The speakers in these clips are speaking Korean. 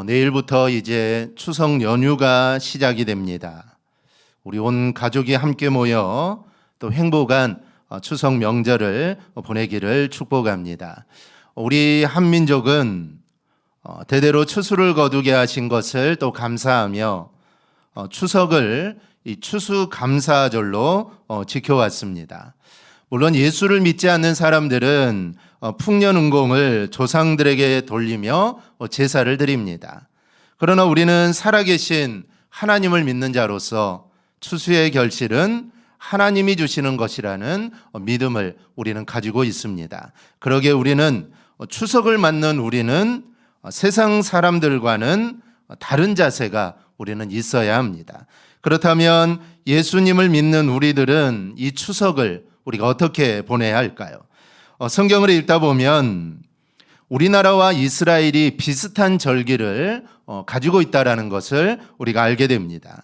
내일부터 이제 추석 연휴가 시작이 됩니다. 우리 온 가족이 함께 모여 또 행복한 추석 명절을 보내기를 축복합니다. 우리 한민족은 대대로 추수를 거두게 하신 것을 또 감사하며 추석을 이 추수감사절로 지켜왔습니다. 물론 예수를 믿지 않는 사람들은 풍년은공을 조상들에게 돌리며 제사를 드립니다. 그러나 우리는 살아계신 하나님을 믿는 자로서 추수의 결실은 하나님이 주시는 것이라는 믿음을 우리는 가지고 있습니다. 그러기에 우리는 추석을 맞는 우리는 세상 사람들과는 다른 자세가 우리는 있어야 합니다. 그렇다면 예수님을 믿는 우리들은 이 추석을 우리가 어떻게 보내야 할까요? 성경을 읽다 보면 우리나라와 이스라엘이 비슷한 절기를 가지고 있다는 것을 우리가 알게 됩니다.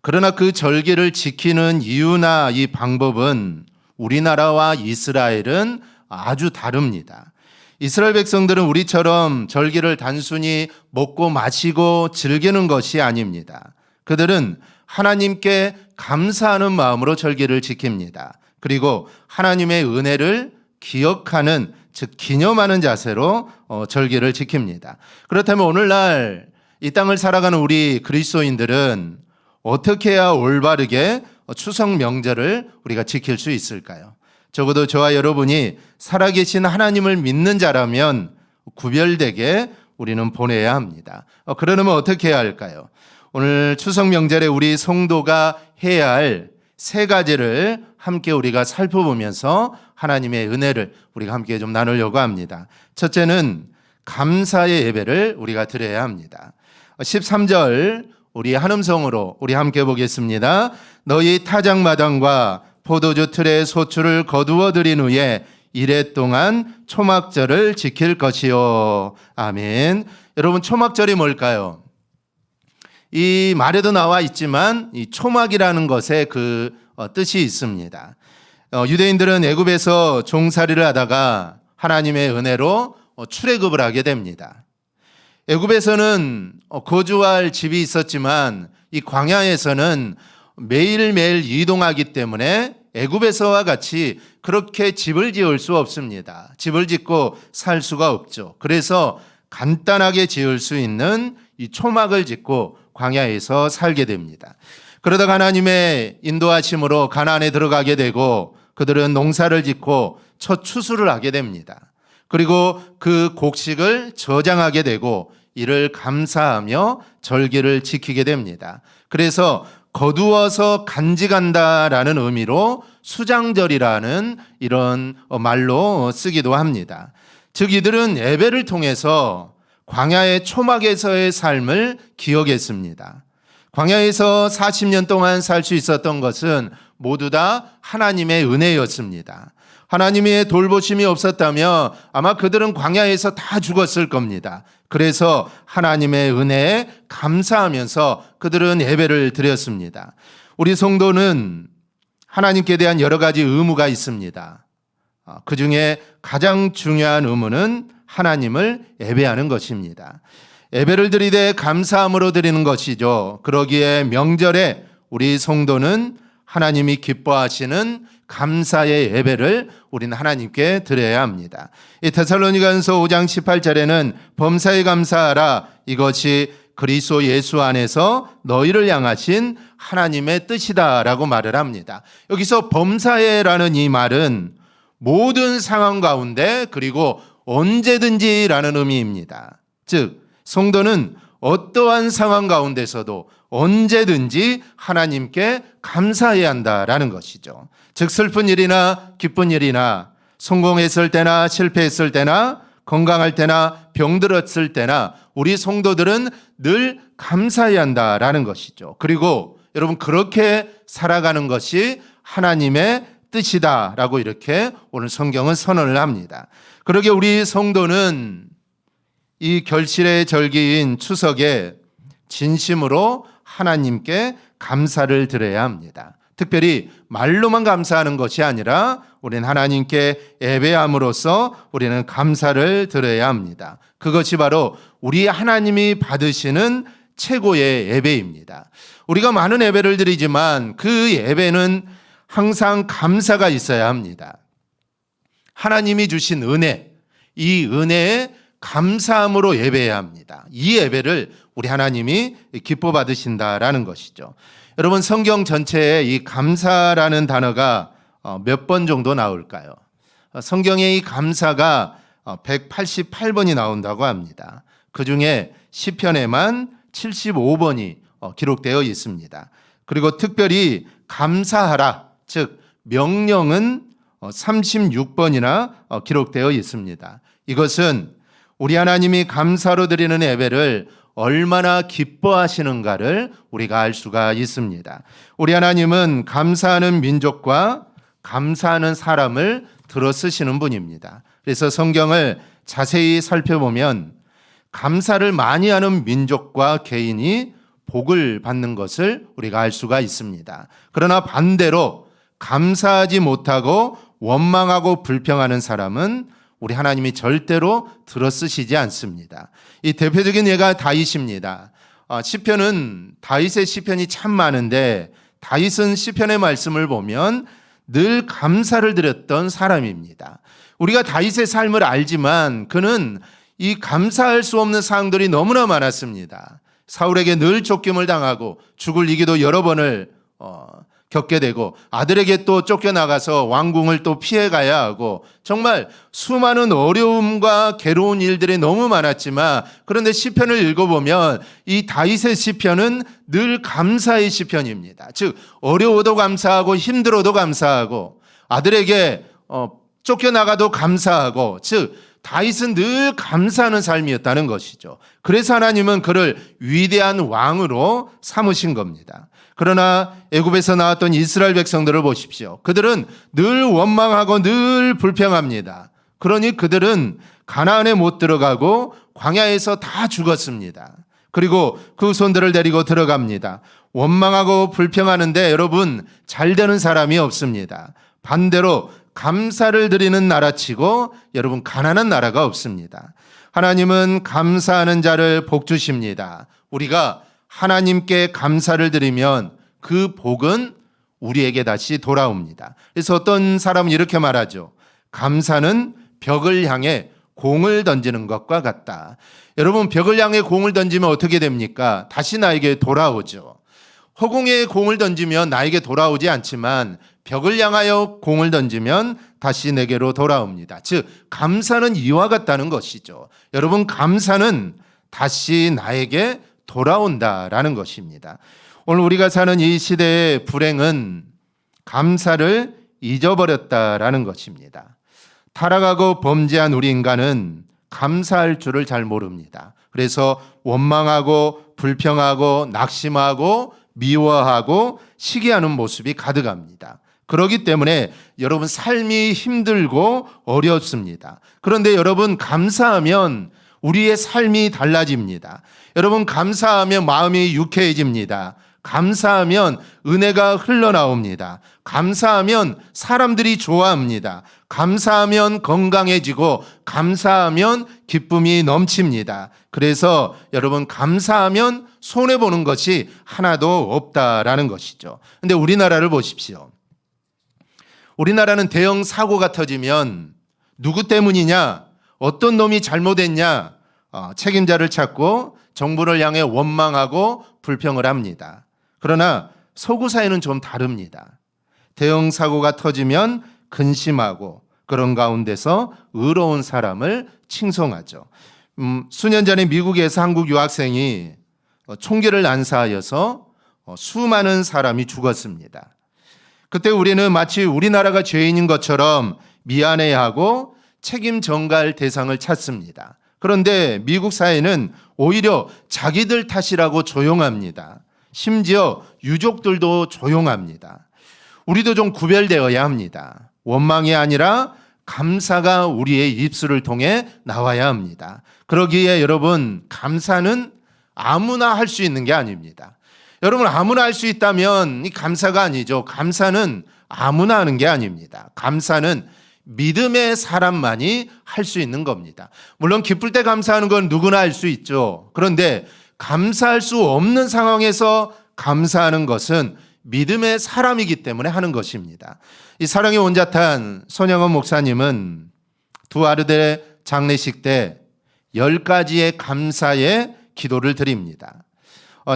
그러나 그 절기를 지키는 이유나 이 방법은 우리나라와 이스라엘은 아주 다릅니다. 이스라엘 백성들은 우리처럼 절기를 단순히 먹고 마시고 즐기는 것이 아닙니다. 그들은 하나님께 감사하는 마음으로 절기를 지킵니다. 그리고 하나님의 은혜를 기억하는, 즉 기념하는 자세로 절기를 지킵니다. 그렇다면 오늘날 이 땅을 살아가는 우리 그리스도인들은 어떻게 해야 올바르게 추석 명절을 우리가 지킬 수 있을까요? 적어도 저와 여러분이 살아계신 하나님을 믿는 자라면 구별되게 우리는 보내야 합니다. 그러려면 어떻게 해야 할까요? 오늘 추석 명절에 우리 성도가 해야 할 세 가지를 함께 우리가 살펴보면서 하나님의 은혜를 우리가 함께 좀 나누려고 합니다. 첫째는 감사의 예배를 우리가 드려야 합니다. 13절 우리 한음성으로 우리 함께 보겠습니다. 너희 타작마당과 포도주 틀에 소출을 거두어 드린 후에 이래 동안 초막절을 지킬 것이요. 아멘. 여러분, 초막절이 뭘까요? 이 말에도 나와 있지만 이 초막이라는 것에 그 뜻이 있습니다. 유대인들은 애굽에서 종살이를 하다가 하나님의 은혜로 출애굽을 하게 됩니다. 애굽에서는 거주할 집이 있었지만 이 광야에서는 매일매일 이동하기 때문에 애굽에서와 같이 그렇게 집을 지을 수 없습니다. 집을 짓고 살 수가 없죠. 그래서 간단하게 지을 수 있는 이 초막을 짓고 광야에서 살게 됩니다. 그러다가 하나님의 인도하심으로 가나안에 들어가게 되고 그들은 농사를 짓고 첫 추수를 하게 됩니다. 그리고 그 곡식을 저장하게 되고 이를 감사하며 절기를 지키게 됩니다. 그래서 거두어서 간직한다라는 의미로 수장절이라는 이런 말로 쓰기도 합니다. 즉 이들은 예배를 통해서 광야의 초막에서의 삶을 기억했습니다. 광야에서 40년 동안 살 수 있었던 것은 모두 다 하나님의 은혜였습니다. 하나님의 돌보심이 없었다면 아마 그들은 광야에서 다 죽었을 겁니다. 그래서 하나님의 은혜에 감사하면서 그들은 예배를 드렸습니다. 우리 성도는 하나님께 대한 여러 가지 의무가 있습니다. 그 중에 가장 중요한 의무는 하나님을 예배하는 것입니다. 예배를 드리되 감사함으로 드리는 것이죠. 그러기에 명절에 우리 성도는 하나님이 기뻐하시는 감사의 예배를 우리는 하나님께 드려야 합니다. 이 데살로니가전서 5장 18절에는 범사에 감사하라, 이것이 그리스도 예수 안에서 너희를 향하신 하나님의 뜻이다라고 말을 합니다. 여기서 범사에라는 이 말은 모든 상황 가운데 그리고 언제든지라는 의미입니다. 즉 성도는 어떠한 상황 가운데서도 언제든지 하나님께 감사해야 한다라는 것이죠. 즉 슬픈 일이나 기쁜 일이나 성공했을 때나 실패했을 때나 건강할 때나 병들었을 때나 우리 성도들은 늘 감사해야 한다라는 것이죠. 그리고 여러분 그렇게 살아가는 것이 하나님의 뜻이다라고 이렇게 오늘 성경은 선언을 합니다. 그러게 우리 성도는 이 결실의 절기인 추석에 진심으로 하나님께 감사를 드려야 합니다. 특별히 말로만 감사하는 것이 아니라 우리는 하나님께 예배함으로써 우리는 감사를 드려야 합니다. 그것이 바로 우리 하나님이 받으시는 최고의 예배입니다. 우리가 많은 예배를 드리지만 그 예배는 항상 감사가 있어야 합니다. 하나님이 주신 은혜, 이 은혜에 감사함으로 예배해야 합니다. 이 예배를 우리 하나님이 기뻐 받으신다라는 것이죠. 여러분, 성경 전체에 이 감사라는 단어가 몇 번 정도 나올까요? 성경에 이 감사가 188번이 나온다고 합니다. 그 중에 시편에만 75번이 기록되어 있습니다. 그리고 특별히 감사하라, 즉 명령은 36번이나 기록되어 있습니다. 이것은 우리 하나님이 감사로 드리는 예배를 얼마나 기뻐하시는가를 우리가 알 수가 있습니다. 우리 하나님은 감사하는 민족과 감사하는 사람을 들어 쓰시는 분입니다. 그래서 성경을 자세히 살펴보면 감사를 많이 하는 민족과 개인이 복을 받는 것을 우리가 알 수가 있습니다. 그러나 반대로 감사하지 못하고 원망하고 불평하는 사람은 우리 하나님이 절대로 들어쓰시지 않습니다. 이 대표적인 예가 다윗입니다. 시편은 다윗의 시편이 참 많은데 다윗은 시편의 말씀을 보면 늘 감사를 드렸던 사람입니다. 우리가 다윗의 삶을 알지만 그는 이 감사할 수 없는 사항들이 너무나 많았습니다. 사울에게 늘 쫓김을 당하고 죽을 위기도 여러 번을 겪게 되고 아들에게 또 쫓겨나가서 왕궁을 또 피해가야 하고 정말 수많은 어려움과 괴로운 일들이 너무 많았지만 그런데 시편을 읽어보면 이 다윗의 시편은 늘 감사의 시편입니다. 즉 어려워도 감사하고 힘들어도 감사하고 아들에게 쫓겨나가도 감사하고 즉 다윗은 늘 감사하는 삶이었다는 것이죠. 그래서 하나님은 그를 위대한 왕으로 삼으신 겁니다. 그러나 애굽에서 나왔던 이스라엘 백성들을 보십시오. 그들은 늘 원망하고 늘 불평합니다. 그러니 그들은 가나안에 못 들어가고 광야에서 다 죽었습니다. 그리고 그 손들을 데리고 들어갑니다. 원망하고 불평하는데 여러분 잘 되는 사람이 없습니다. 반대로 감사를 드리는 나라치고 여러분 가난한 나라가 없습니다. 하나님은 감사하는 자를 복 주십니다. 우리가 하나님께 감사를 드리면 그 복은 우리에게 다시 돌아옵니다. 그래서 어떤 사람은 이렇게 말하죠. 감사는 벽을 향해 공을 던지는 것과 같다. 여러분 벽을 향해 공을 던지면 어떻게 됩니까? 다시 나에게 돌아오죠. 허공에 공을 던지면 나에게 돌아오지 않지만 벽을 향하여 공을 던지면 다시 내게로 돌아옵니다. 즉 감사는 이와 같다는 것이죠. 여러분 감사는 다시 나에게 돌아온다라는 것입니다. 오늘 우리가 사는 이 시대의 불행은 감사를 잊어버렸다라는 것입니다. 타락하고 범죄한 우리 인간은 감사할 줄을 잘 모릅니다. 그래서 원망하고 불평하고 낙심하고 미워하고 시기하는 모습이 가득합니다. 그렇기 때문에 여러분 삶이 힘들고 어렵습니다. 그런데 여러분 감사하면 우리의 삶이 달라집니다. 여러분 감사하면 마음이 유쾌해집니다. 감사하면 은혜가 흘러나옵니다. 감사하면 사람들이 좋아합니다. 감사하면 건강해지고 감사하면 기쁨이 넘칩니다. 그래서 여러분 감사하면 손해보는 것이 하나도 없다라는 것이죠. 근데 우리나라를 보십시오. 우리나라는 대형 사고가 터지면 누구 때문이냐, 어떤 놈이 잘못했냐 책임자를 찾고 정부를 향해 원망하고 불평을 합니다. 그러나 서구 사회는 좀 다릅니다. 대형 사고가 터지면 근심하고 그런 가운데서 의로운 사람을 칭송하죠. 수년 전에 미국에서 한국 유학생이 총기를 난사하여서 수많은 사람이 죽었습니다. 그때 우리는 마치 우리나라가 죄인인 것처럼 미안해하고 책임 전가할 대상을 찾습니다. 그런데 미국 사회는 오히려 자기들 탓이라고 조용합니다. 심지어 유족들도 조용합니다. 우리도 좀 구별되어야 합니다. 원망이 아니라 감사가 우리의 입술을 통해 나와야 합니다. 그러기에 여러분 감사는 아무나 할 수 있는 게 아닙니다. 여러분, 아무나 할 수 있다면 이 감사가 아니죠. 감사는 아무나 하는 게 아닙니다. 감사는 믿음의 사람만이 할 수 있는 겁니다. 물론 기쁠 때 감사하는 건 누구나 할 수 있죠. 그런데 감사할 수 없는 상황에서 감사하는 것은 믿음의 사람이기 때문에 하는 것입니다. 이 사랑의 온자탄 손영원 목사님은 두 아들의 장례식 때 10가지의 감사의 기도를 드립니다.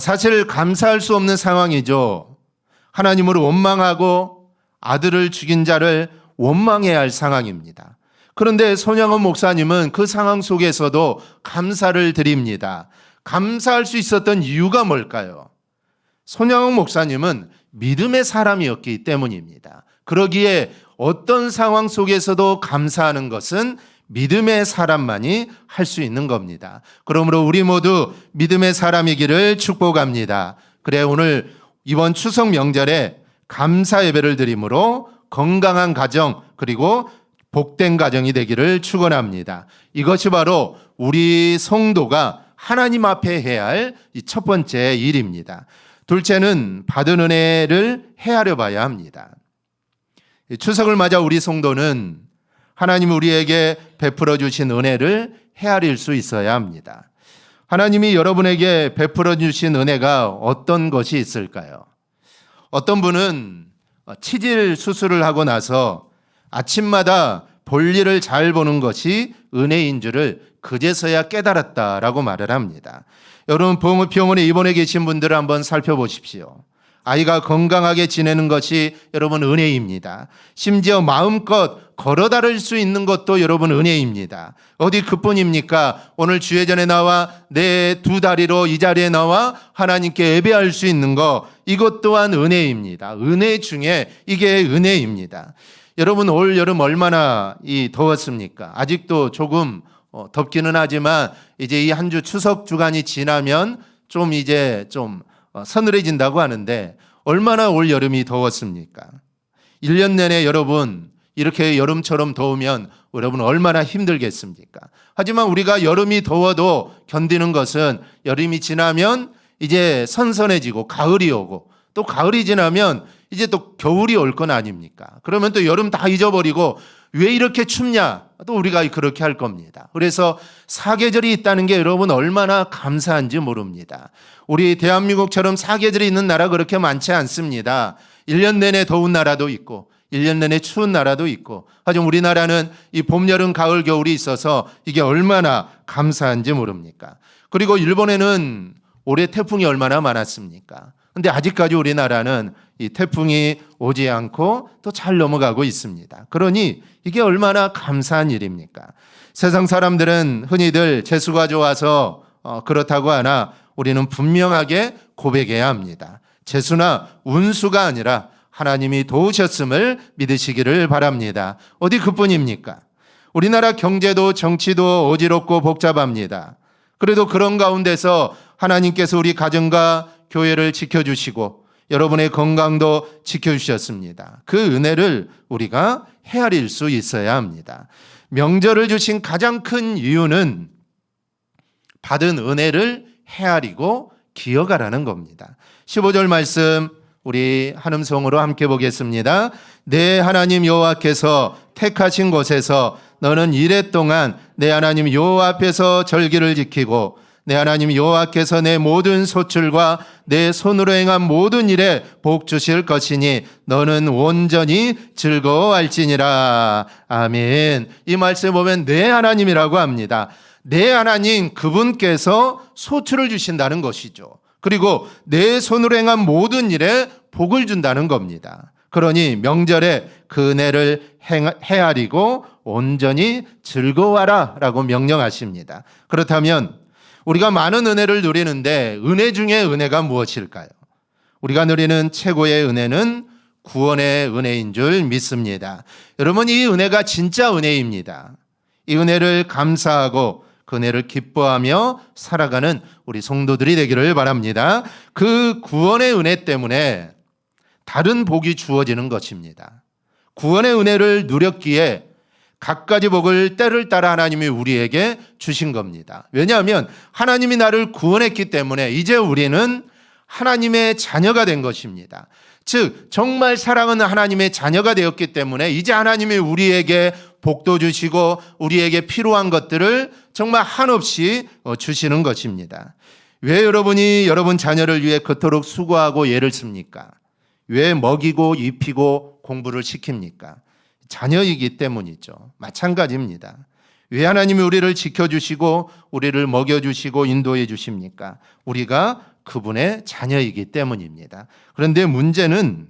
사실 감사할 수 없는 상황이죠. 하나님을 원망하고 아들을 죽인 자를 원망해야 할 상황입니다. 그런데 손영원 목사님은 그 상황 속에서도 감사를 드립니다. 감사할 수 있었던 이유가 뭘까요? 손영원 목사님은 믿음의 사람이었기 때문입니다. 그러기에 어떤 상황 속에서도 감사하는 것은 믿음의 사람만이 할 수 있는 겁니다. 그러므로 우리 모두 믿음의 사람이기를 축복합니다. 그래, 오늘 이번 추석 명절에 감사 예배를 드림으로 건강한 가정 그리고 복된 가정이 되기를 축원합니다. 이것이 바로 우리 성도가 하나님 앞에 해야 할 첫 번째 일입니다. 둘째는 받은 은혜를 헤아려 봐야 합니다. 추석을 맞아 우리 성도는 하나님이 우리에게 베풀어 주신 은혜를 헤아릴 수 있어야 합니다. 하나님이 여러분에게 베풀어 주신 은혜가 어떤 것이 있을까요? 어떤 분은 치질 수술을 하고 나서 아침마다 볼일을 잘 보는 것이 은혜인 줄을 그제서야 깨달았다라고 말을 합니다. 여러분, 병원에 입원해 계신 분들을 한번 살펴보십시오. 아이가 건강하게 지내는 것이 여러분 은혜입니다. 심지어 마음껏 걸어 다닐 수 있는 것도 여러분 은혜입니다. 어디 그뿐입니까? 오늘 주예전에 나와 내 두 다리로 이 자리에 나와 하나님께 예배할 수 있는 것, 이것 또한 은혜입니다. 은혜 중에 이게 은혜입니다. 여러분, 올 여름 얼마나 더웠습니까? 아직도 조금 덥기는 하지만 이제 이 한 주 추석 주간이 지나면 좀 서늘해진다고 하는데 얼마나 올 여름이 더웠습니까? 1년 내내 여러분 이렇게 여름처럼 더우면 여러분 얼마나 힘들겠습니까? 하지만 우리가 여름이 더워도 견디는 것은 여름이 지나면 이제 선선해지고 가을이 오고 또 가을이 지나면 이제 또 겨울이 올 건 아닙니까? 그러면 또 여름 다 잊어버리고 왜 이렇게 춥냐? 또 우리가 그렇게 할 겁니다. 그래서 사계절이 있다는 게 여러분 얼마나 감사한지 모릅니다. 우리 대한민국처럼 사계절이 있는 나라 그렇게 많지 않습니다. 1년 내내 더운 나라도 있고 1년 내내 추운 나라도 있고, 하지만 우리나라는 이 봄, 여름, 가을, 겨울이 있어서 이게 얼마나 감사한지 모릅니까? 그리고 일본에는 올해 태풍이 얼마나 많았습니까? 근데 아직까지 우리나라는 이 태풍이 오지 않고 또 잘 넘어가고 있습니다. 그러니 이게 얼마나 감사한 일입니까? 세상 사람들은 흔히들 재수가 좋아서 그렇다고 하나 우리는 분명하게 고백해야 합니다. 재수나 운수가 아니라 하나님이 도우셨음을 믿으시기를 바랍니다. 어디 그뿐입니까? 우리나라 경제도 정치도 어지럽고 복잡합니다. 그래도 그런 가운데서 하나님께서 우리 가정과 교회를 지켜주시고 여러분의 건강도 지켜주셨습니다. 그 은혜를 우리가 헤아릴 수 있어야 합니다. 명절을 주신 가장 큰 이유는 받은 은혜를 헤아리고 기억하라는 겁니다. 15절 말씀 우리 한음성으로 함께 보겠습니다. 내 하나님 여호와께서 택하신 곳에서 너는 이레 동안 내 하나님 여호와 앞에서 절기를 지키고 내 하나님 여호와께서 내 모든 소출과 내 손으로 행한 모든 일에 복 주실 것이니 너는 온전히 즐거워할지니라. 아멘. 이 말씀에 보면 내 하나님이라고 합니다. 내 하나님 그분께서 소출을 주신다는 것이죠. 그리고 내 손으로 행한 모든 일에 복을 준다는 겁니다. 그러니 명절에 그 은혜를 헤아리고 온전히 즐거워하라 라고 명령하십니다. 그렇다면 우리가 많은 은혜를 누리는데 은혜 중에 은혜가 무엇일까요? 우리가 누리는 최고의 은혜는 구원의 은혜인 줄 믿습니다. 여러분, 이 은혜가 진짜 은혜입니다. 이 은혜를 감사하고 그 은혜를 기뻐하며 살아가는 우리 성도들이 되기를 바랍니다. 그 구원의 은혜 때문에 다른 복이 주어지는 것입니다. 구원의 은혜를 누렸기에 갖가지 복을 때를 따라 하나님이 우리에게 주신 겁니다. 왜냐하면 하나님이 나를 구원했기 때문에 이제 우리는 하나님의 자녀가 된 것입니다. 즉 정말 사랑하는 하나님의 자녀가 되었기 때문에 이제 하나님이 우리에게 복도 주시고 우리에게 필요한 것들을 정말 한없이 주시는 것입니다. 왜 여러분이 여러분 자녀를 위해 그토록 수고하고 애를 씁니까? 왜 먹이고 입히고 공부를 시킵니까? 자녀이기 때문이죠. 마찬가지입니다. 왜 하나님이 우리를 지켜주시고 우리를 먹여주시고 인도해 주십니까? 우리가 그분의 자녀이기 때문입니다. 그런데 문제는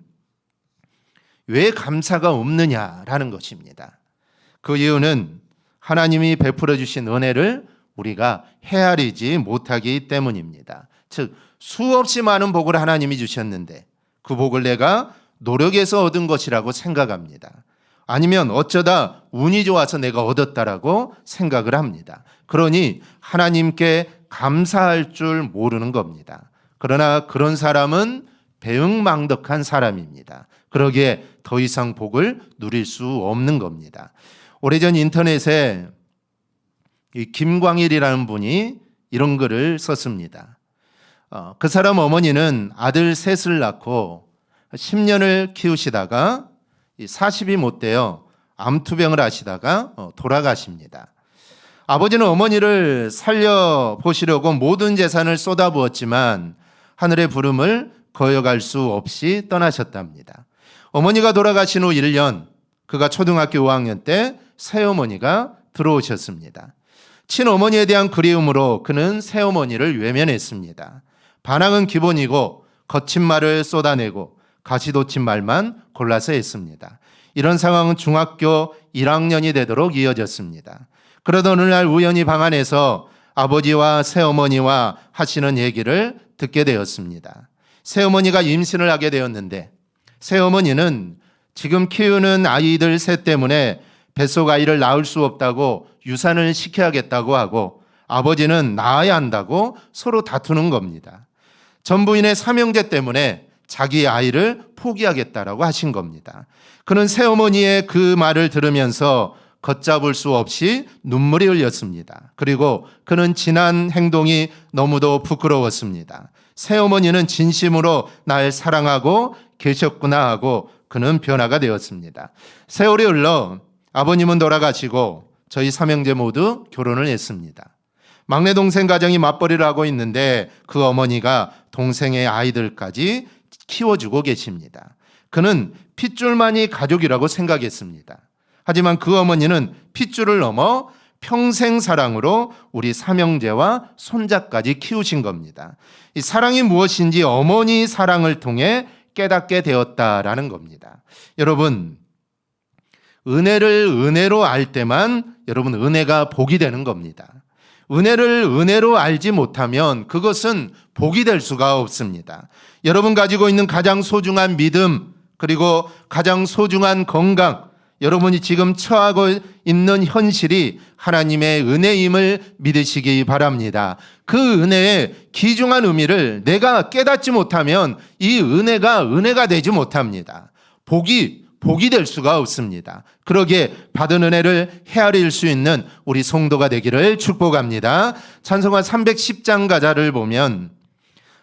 왜 감사가 없느냐라는 것입니다. 그 이유는 하나님이 베풀어 주신 은혜를 우리가 헤아리지 못하기 때문입니다. 즉 수없이 많은 복을 하나님이 주셨는데 그 복을 내가 노력해서 얻은 것이라고 생각합니다. 아니면 어쩌다 운이 좋아서 내가 얻었다라고 생각을 합니다. 그러니 하나님께 감사할 줄 모르는 겁니다. 그러나 그런 사람은 배은망덕한 사람입니다. 그러기에 더 이상 복을 누릴 수 없는 겁니다. 오래전 인터넷에 김광일이라는 분이 이런 글을 썼습니다. 그 사람 어머니는 아들 셋을 낳고 10년을 키우시다가 40이 못 되어 암투병을 하시다가 돌아가십니다. 아버지는 어머니를 살려보시려고 모든 재산을 쏟아부었지만 하늘의 부름을 거역할 수 없이 떠나셨답니다. 어머니가 돌아가신 후 1년, 그가 초등학교 5학년 때 새어머니가 들어오셨습니다. 친어머니에 대한 그리움으로 그는 새어머니를 외면했습니다. 반항은 기본이고 거친 말을 쏟아내고 가시돋친 말만 골라서 했습니다. 이런 상황은 중학교 1학년이 되도록 이어졌습니다. 그러던 어느 날 우연히 방 안에서 아버지와 새어머니와 하시는 얘기를 듣게 되었습니다. 새어머니가 임신을 하게 되었는데 새어머니는 지금 키우는 아이들 셋 때문에 뱃속 아이를 낳을 수 없다고 유산을 시켜야겠다고 하고 아버지는 낳아야 한다고 서로 다투는 겁니다. 전부인의 삼형제 때문에 자기 아이를 포기하겠다라고 하신 겁니다. 그는 새어머니의 그 말을 들으면서 걷잡을 수 없이 눈물이 흘렸습니다. 그리고 그는 지난 행동이 너무도 부끄러웠습니다. 새어머니는 진심으로 날 사랑하고 계셨구나 하고 그는 변화가 되었습니다. 세월이 흘러 아버님은 돌아가시고 저희 삼형제 모두 결혼을 했습니다. 막내 동생 가정이 맞벌이를 하고 있는데 그 어머니가 동생의 아이들까지 키워주고 계십니다. 그는 핏줄만이 가족이라고 생각했습니다. 하지만 그 어머니는 핏줄을 넘어 평생 사랑으로 우리 삼형제와 손자까지 키우신 겁니다. 이 사랑이 무엇인지 어머니 사랑을 통해 깨닫게 되었다라는 겁니다. 여러분, 은혜를 은혜로 알 때만 여러분 은혜가 복이 되는 겁니다. 은혜를 은혜로 알지 못하면 그것은 복이 될 수가 없습니다. 여러분 가지고 있는 가장 소중한 믿음, 그리고 가장 소중한 건강, 여러분이 지금 처하고 있는 현실이 하나님의 은혜임을 믿으시기 바랍니다. 그 은혜의 귀중한 의미를 내가 깨닫지 못하면 이 은혜가 되지 못합니다. 복이 될 수가 없습니다. 그러기에 받은 은혜를 헤아릴 수 있는 우리 성도가 되기를 축복합니다. 찬송가 310장 가사를 보면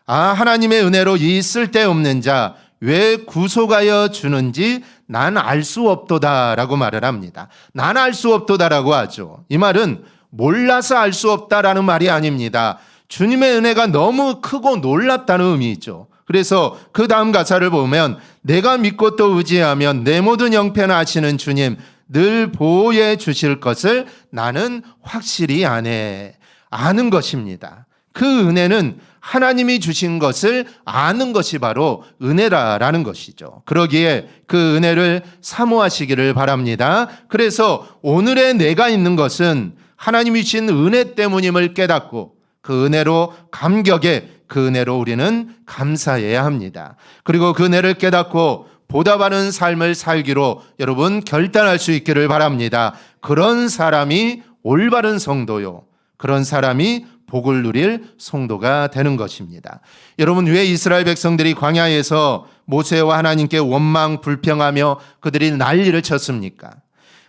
하나님의 은혜로 이 쓸데없는 자 왜 구속하여 주는지 난 알 수 없도다라고 말을 합니다. 난 알 수 없도다라고 하죠. 이 말은 몰라서 알 수 없다라는 말이 아닙니다. 주님의 은혜가 너무 크고 놀랍다는 의미죠. 그래서 그 다음 가사를 보면 내가 믿고 또 의지하면 내 모든 형편을 아시는 주님 늘 보호해 주실 것을 나는 확실히 아는 것입니다. 그 은혜는 하나님이 주신 것을 아는 것이 바로 은혜라는 것이죠. 그러기에 그 은혜를 사모하시기를 바랍니다. 그래서 오늘의 내가 있는 것은 하나님이 주신 은혜 때문임을 깨닫고 그 은혜로 감격해 그 은혜로 우리는 감사해야 합니다. 그리고 그 은혜를 깨닫고 보답하는 삶을 살기로 여러분 결단할 수 있기를 바랍니다. 그런 사람이 올바른 성도요. 그런 사람이 복을 누릴 성도가 되는 것입니다. 여러분 왜 이스라엘 백성들이 광야에서 모세와 하나님께 원망 불평하며 그들이 난리를 쳤습니까?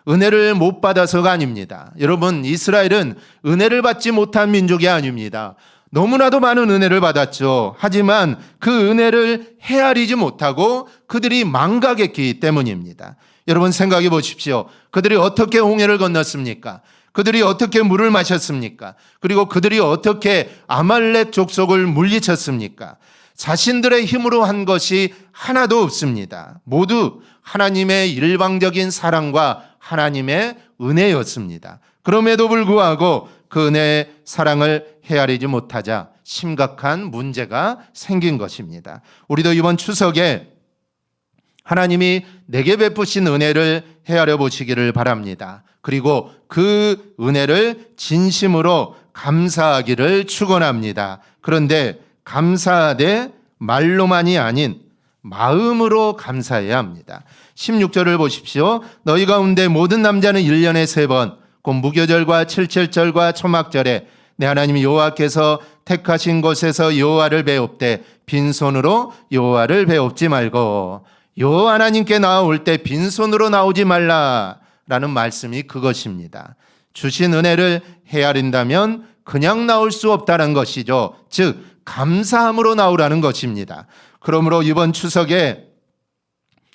은혜를 못 받아서가 아닙니다. 여러분 이스라엘은 은혜를 받지 못한 민족이 아닙니다. 너무나도 많은 은혜를 받았죠. 하지만 그 은혜를 헤아리지 못하고 그들이 망각했기 때문입니다. 여러분 생각해 보십시오. 그들이 어떻게 홍해를 건넜습니까? 그들이 어떻게 물을 마셨습니까? 그리고 그들이 어떻게 아말렉 족속을 물리쳤습니까? 자신들의 힘으로 한 것이 하나도 없습니다. 모두 하나님의 일방적인 사랑과 하나님의 은혜였습니다. 그럼에도 불구하고 그 은혜의 사랑을 헤아리지 못하자 심각한 문제가 생긴 것입니다. 우리도 이번 추석에 하나님이 내게 베푸신 은혜를 헤아려 보시기를 바랍니다. 그리고 그 은혜를 진심으로 감사하기를 축원합니다. 그런데 감사하되 말로만이 아닌 마음으로 감사해야 합니다. 16절을 보십시오. 너희 가운데 모든 남자는 1년에 3번 곧 무교절과 칠칠절과 초막절에 내 하나님 여호와께서 택하신 곳에서 여호와를 배웁되 빈손으로 여호와를 배웁지 말고, 여호와 하나님께 나아올 때 빈손으로 나오지 말라라는 말씀이 그것입니다. 주신 은혜를 헤아린다면 그냥 나올 수 없다는 것이죠. 즉 감사함으로 나오라는 것입니다. 그러므로 이번 추석에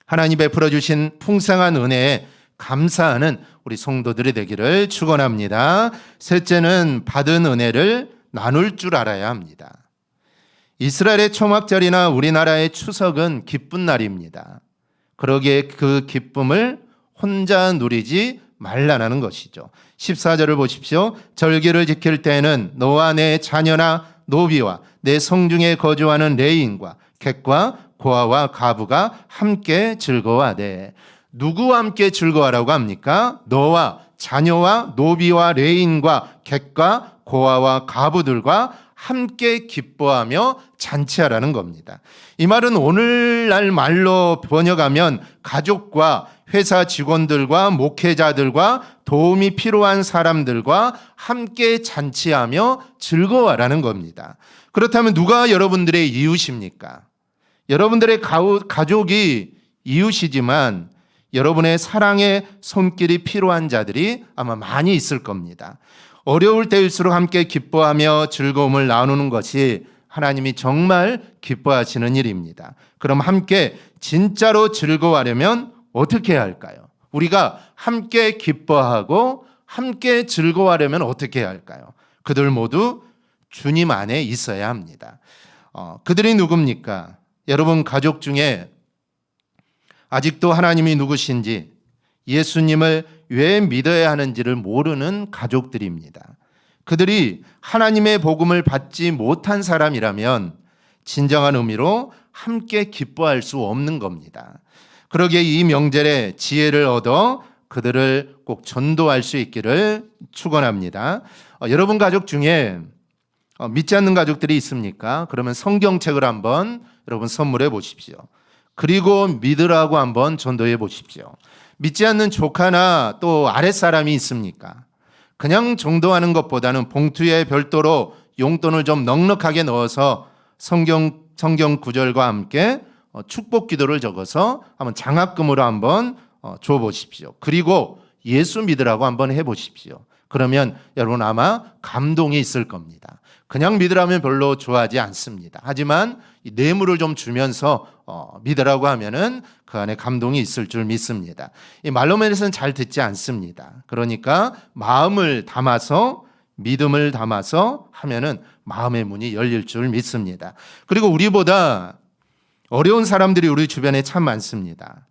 하나님 베풀어 주신 풍성한 은혜에 감사하는 우리 성도들이 되기를 축원합니다. 셋째는 받은 은혜를 나눌 줄 알아야 합니다. 이스라엘의 초막절이나 우리나라의 추석은 기쁜 날입니다. 그러기에 그 기쁨을 혼자 누리지 말라는 것이죠. 14절을 보십시오. 절기를 지킬 때에는 너와 내 자녀나 노비와 내 성중에 거주하는 레인과 객과 고아와 가부가 함께 즐거워하되. 누구와 함께 즐거워하라고 합니까? 너와 자녀와 노비와 레인과 객과 고아와 가부들과 함께 기뻐하며 잔치하라는 겁니다. 이 말은 오늘날 말로 번역하면 가족과 회사 직원들과 목회자들과 도움이 필요한 사람들과 함께 잔치하며 즐거워하라는 겁니다. 그렇다면 누가 여러분들의 이웃입니까? 여러분들의 가족이 이웃이지만 여러분의 사랑의 손길이 필요한 자들이 아마 많이 있을 겁니다. 어려울 때일수록 함께 기뻐하며 즐거움을 나누는 것이 하나님이 정말 기뻐하시는 일입니다. 그럼 함께 진짜로 즐거워하려면 어떻게 해야 할까요? 우리가 함께 기뻐하고 함께 즐거워하려면 어떻게 해야 할까요? 그들 모두 주님 안에 있어야 합니다. 그들이 누굽니까? 여러분 가족 중에 아직도 하나님이 누구신지, 예수님을 왜 믿어야 하는지를 모르는 가족들입니다. 그들이 하나님의 복음을 받지 못한 사람이라면 진정한 의미로 함께 기뻐할 수 없는 겁니다. 그러기에 이 명절에 지혜를 얻어 그들을 꼭 전도할 수 있기를 축원합니다. 여러분 가족 중에 믿지 않는 가족들이 있습니까? 그러면 성경책을 한번 여러분 선물해 보십시오. 그리고 믿으라고 한번 전도해 보십시오. 믿지 않는 조카나 또 아랫사람이 있습니까? 그냥 전도하는 것보다는 봉투에 별도로 용돈을 좀 넉넉하게 넣어서 성경 구절과 함께 축복 기도를 적어서 한번 장학금으로 한번 줘 보십시오. 그리고 예수 믿으라고 한번 해 보십시오. 그러면 여러분 아마 감동이 있을 겁니다. 그냥 믿으라면 별로 좋아하지 않습니다. 하지만 이 뇌물을 좀 주면서 믿으라고 하면은 그 안에 감동이 있을 줄 믿습니다. 이 말로만해서는 잘 듣지 않습니다. 그러니까 마음을 담아서 믿음을 담아서 하면은 마음의 문이 열릴 줄 믿습니다. 그리고 우리보다 어려운 사람들이 우리 주변에 참 많습니다.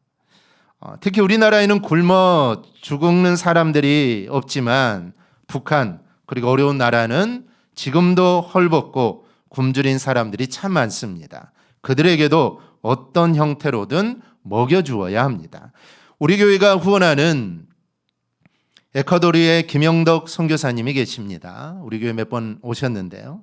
특히 우리나라에는 굶어 죽는 사람들이 없지만 북한 그리고 어려운 나라는 지금도 헐벗고 굶주린 사람들이 참 많습니다. 그들에게도 어떤 형태로든 먹여주어야 합니다. 우리 교회가 후원하는 에콰도르의 김영덕 선교사님이 계십니다. 우리 교회 몇 번 오셨는데요.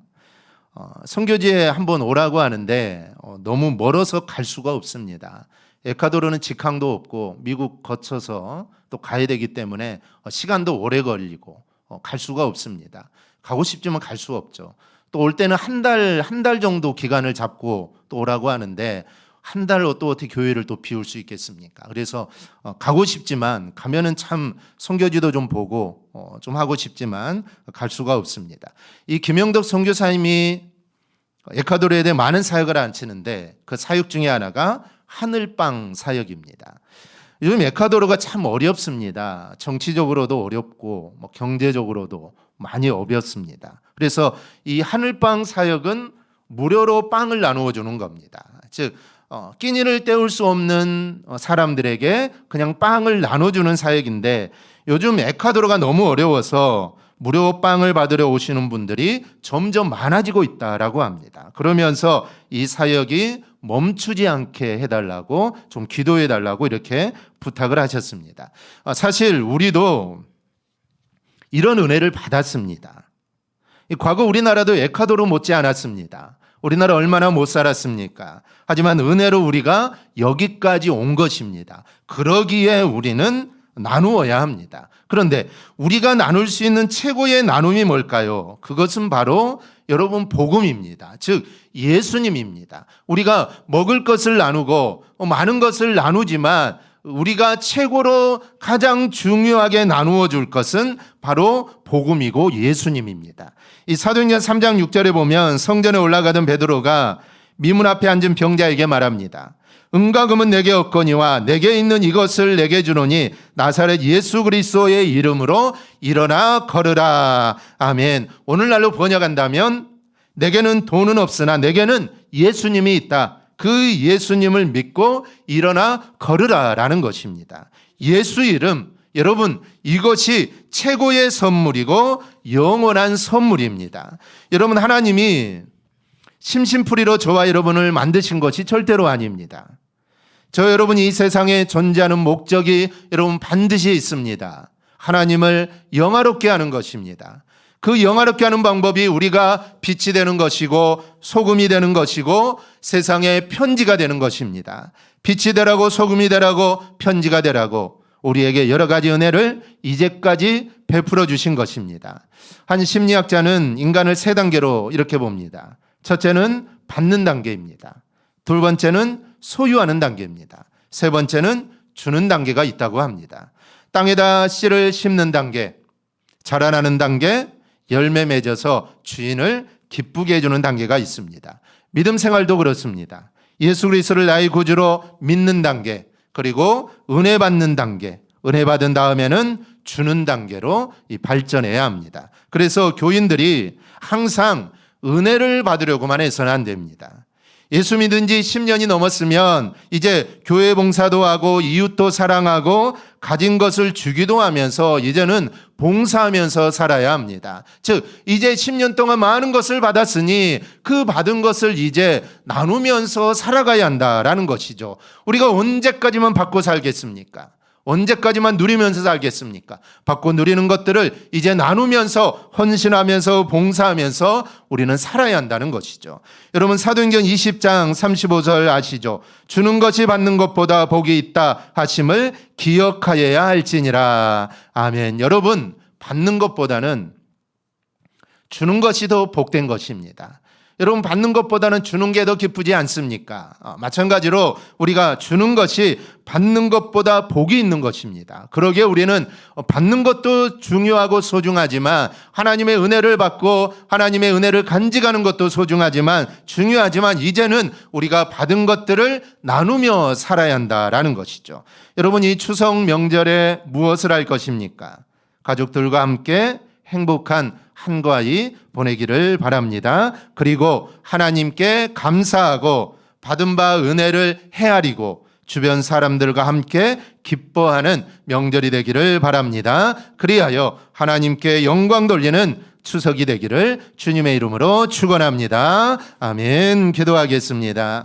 선교지에 한번 오라고 하는데 너무 멀어서 갈 수가 없습니다. 에콰도르는 직항도 없고 미국 거쳐서 또 가야 되기 때문에 시간도 오래 걸리고 갈 수가 없습니다. 가고 싶지만 갈 수 없죠. 또 올 때는 한 달 정도 기간을 잡고 또 오라고 하는데 한 달로 또 어떻게 교회를 또 비울 수 있겠습니까? 그래서 가고 싶지만 가면은 참 선교지도 좀 보고 좀 하고 싶지만 갈 수가 없습니다. 이 김영덕 선교사님이 에콰도르에 대해 많은 사역을 안치는데 그 사역 중에 하나가 하늘빵 사역입니다. 요즘 에콰도르가 참 어렵습니다. 정치적으로도 어렵고 경제적으로도 많이 어렵습니다. 그래서 이 하늘빵 사역은 무료로 빵을 나누어 주는 겁니다. 즉 끼니를 때울 수 없는 사람들에게 그냥 빵을 나눠주는 사역인데 요즘 에콰도르가 너무 어려워서 무료 빵을 받으러 오시는 분들이 점점 많아지고 있다라고 합니다. 그러면서 이 사역이 멈추지 않게 해달라고 좀 기도해달라고 이렇게 부탁을 하셨습니다. 사실 우리도 이런 은혜를 받았습니다. 과거 우리나라도 에콰도르 못지 않았습니다. 우리나라 얼마나 못 살았습니까? 하지만 은혜로 우리가 여기까지 온 것입니다. 그러기에 우리는 나누어야 합니다. 그런데 우리가 나눌 수 있는 최고의 나눔이 뭘까요? 그것은 바로 여러분 복음입니다. 즉 예수님입니다. 우리가 먹을 것을 나누고 많은 것을 나누지만 우리가 최고로 가장 중요하게 나누어 줄 것은 바로 복음이고 예수님입니다. 이 사도행전 3장 6절에 보면 성전에 올라가던 베드로가 미문 앞에 앉은 병자에게 말합니다. 은과 금은 내게 없거니와 내게 있는 이것을 내게 주노니 나사렛 예수 그리스도의 이름으로 일어나 걸으라. 아멘. 오늘날로 번역한다면 내게는 돈은 없으나 내게는 예수님이 있다. 그 예수님을 믿고 일어나 걸으라라는 것입니다. 예수 이름, 여러분 이것이 최고의 선물이고 영원한 선물입니다. 여러분 하나님이 심심풀이로 저와 여러분을 만드신 것이 절대로 아닙니다. 저 여러분이 이 세상에 존재하는 목적이 여러분 반드시 있습니다. 하나님을 영화롭게 하는 것입니다. 그 영화롭게 하는 방법이 우리가 빛이 되는 것이고 소금이 되는 것이고 세상의 편지가 되는 것입니다. 빛이 되라고 소금이 되라고 편지가 되라고 우리에게 여러 가지 은혜를 이제까지 베풀어 주신 것입니다. 한 심리학자는 인간을 세 단계로 이렇게 봅니다. 첫째는 받는 단계입니다. 두 번째는 소유하는 단계입니다. 세 번째는 주는 단계가 있다고 합니다. 땅에다 씨를 심는 단계, 자라나는 단계, 열매 맺어서 주인을 기쁘게 해주는 단계가 있습니다. 믿음 생활도 그렇습니다. 예수 그리스도를 나의 구주로 믿는 단계, 그리고 은혜 받는 단계, 은혜 받은 다음에는 주는 단계로 발전해야 합니다. 그래서 교인들이 항상 은혜를 받으려고만 해서는 안 됩니다. 예수 믿은 지 10년이 넘었으면 이제 교회 봉사도 하고 이웃도 사랑하고 가진 것을 주기도 하면서 이제는 봉사하면서 살아야 합니다. 즉 이제 10년 동안 많은 것을 받았으니 그 받은 것을 이제 나누면서 살아가야 한다라는 것이죠. 우리가 언제까지만 받고 살겠습니까? 언제까지만 누리면서 살겠습니까? 받고 누리는 것들을 이제 나누면서 헌신하면서 봉사하면서 우리는 살아야 한다는 것이죠. 여러분 사도행전 20장 35절 아시죠? 주는 것이 받는 것보다 복이 있다 하심을 기억하여야 할지니라. 아멘. 여러분 받는 것보다는 주는 것이 더 복된 것입니다. 여러분 받는 것보다는 주는 게 더 기쁘지 않습니까? 마찬가지로 우리가 주는 것이 받는 것보다 복이 있는 것입니다. 그러기에 우리는 받는 것도 중요하고 소중하지만 하나님의 은혜를 받고 하나님의 은혜를 간직하는 것도 소중하지만 중요하지만 이제는 우리가 받은 것들을 나누며 살아야 한다라는 것이죠. 여러분 이 추석 명절에 무엇을 할 것입니까? 가족들과 함께 행복한 한가위 보내기를 바랍니다. 그리고 하나님께 감사하고 받은 바 은혜를 헤아리고 주변 사람들과 함께 기뻐하는 명절이 되기를 바랍니다. 그리하여 하나님께 영광 돌리는 추석이 되기를 주님의 이름으로 축원합니다. 아멘. 기도하겠습니다.